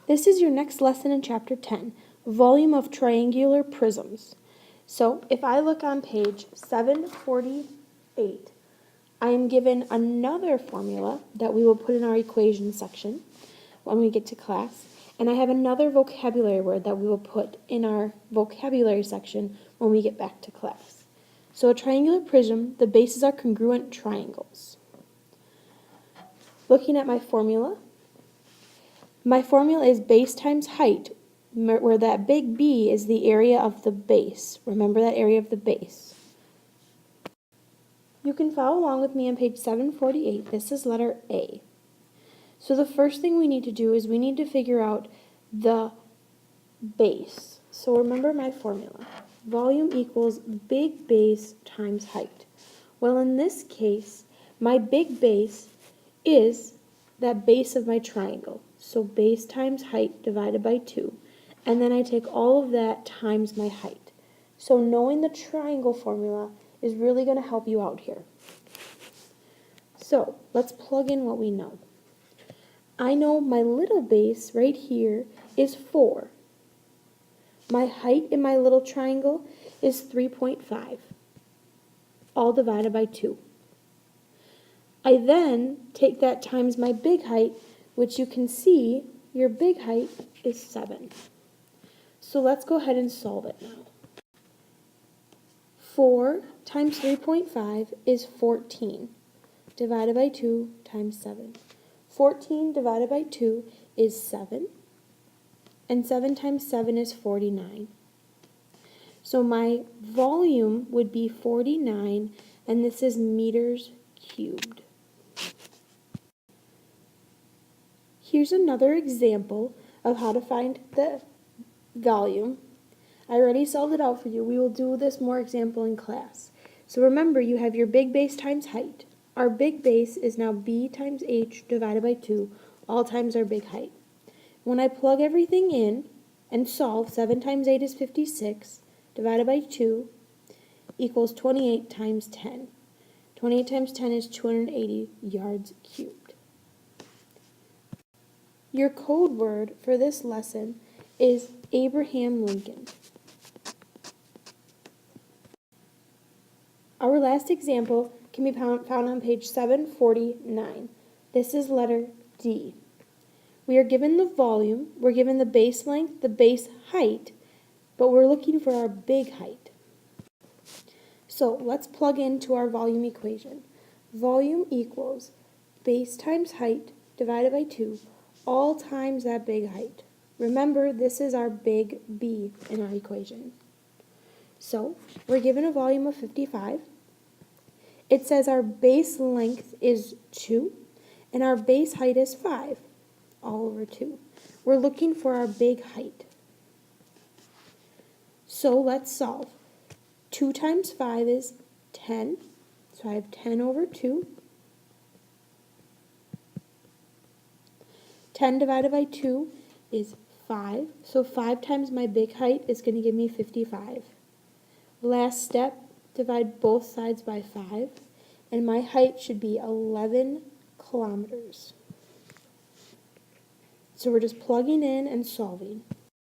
This is your next lesson in Chapter 10, Volume of Triangular Prisms. So if I look on page 748, I am given another formula that we will put in our equation section when we get to class. And I have another vocabulary word that we will put in our vocabulary section when we get back to class. So a triangular prism, the bases are congruent triangles. Looking at my formula is base times height, where that big B is the area of the base. Remember that area of the base. You can follow along with me on page 748. This is letter A. So the first thing we need to do is we need to figure out the base. So remember my formula. Volume equals big base times height. Well, in this case, my big base is that base of my triangle. So base times height divided by 2. And then I take all of that times my height. So knowing the triangle formula is really going to help you out here. So let's plug in what we know. I know my little base right here is 4. My height in my little triangle is 3.5, all divided by 2. I then take that times my big height, which you can see your big height is 7. So let's go ahead and solve it now. 4 times 3.5 is 14, divided by 2 times 7. 14 divided by 2 is 7, and 7 times 7 is 49. So my volume would be 49, and this is meters cubed. Here's another example of how to find the volume. I already solved it out for you. We will do this more example in class. So remember, you have your big base times height. Our big base is now b times h divided by 2, all times our big height. When I plug everything in and solve, 7 times 8 is 56, divided by 2 equals 28 times 10. 28 times 10 is 280 yards cubed. Your code word for this lesson is Abraham Lincoln. Our last example can be found on page 749. This is letter D. We are given the volume, we're given the base length, the base height, but we're looking for our big height. So let's plug into our volume equation. Volume equals base times height divided by 2, all times that big height. Remember, this is our big B in our equation. So we're given a volume of 55. It says our base length is 2, and our base height is 5, all over 2. We're looking for our big height. So let's solve. 2 times 5 is 10, so I have 10 over 2. 10 divided by 2 is 5, so 5 times my big height is going to give me 55. Last step, divide both sides by 5, and my height should be 11 kilometers. So we're just plugging in and solving.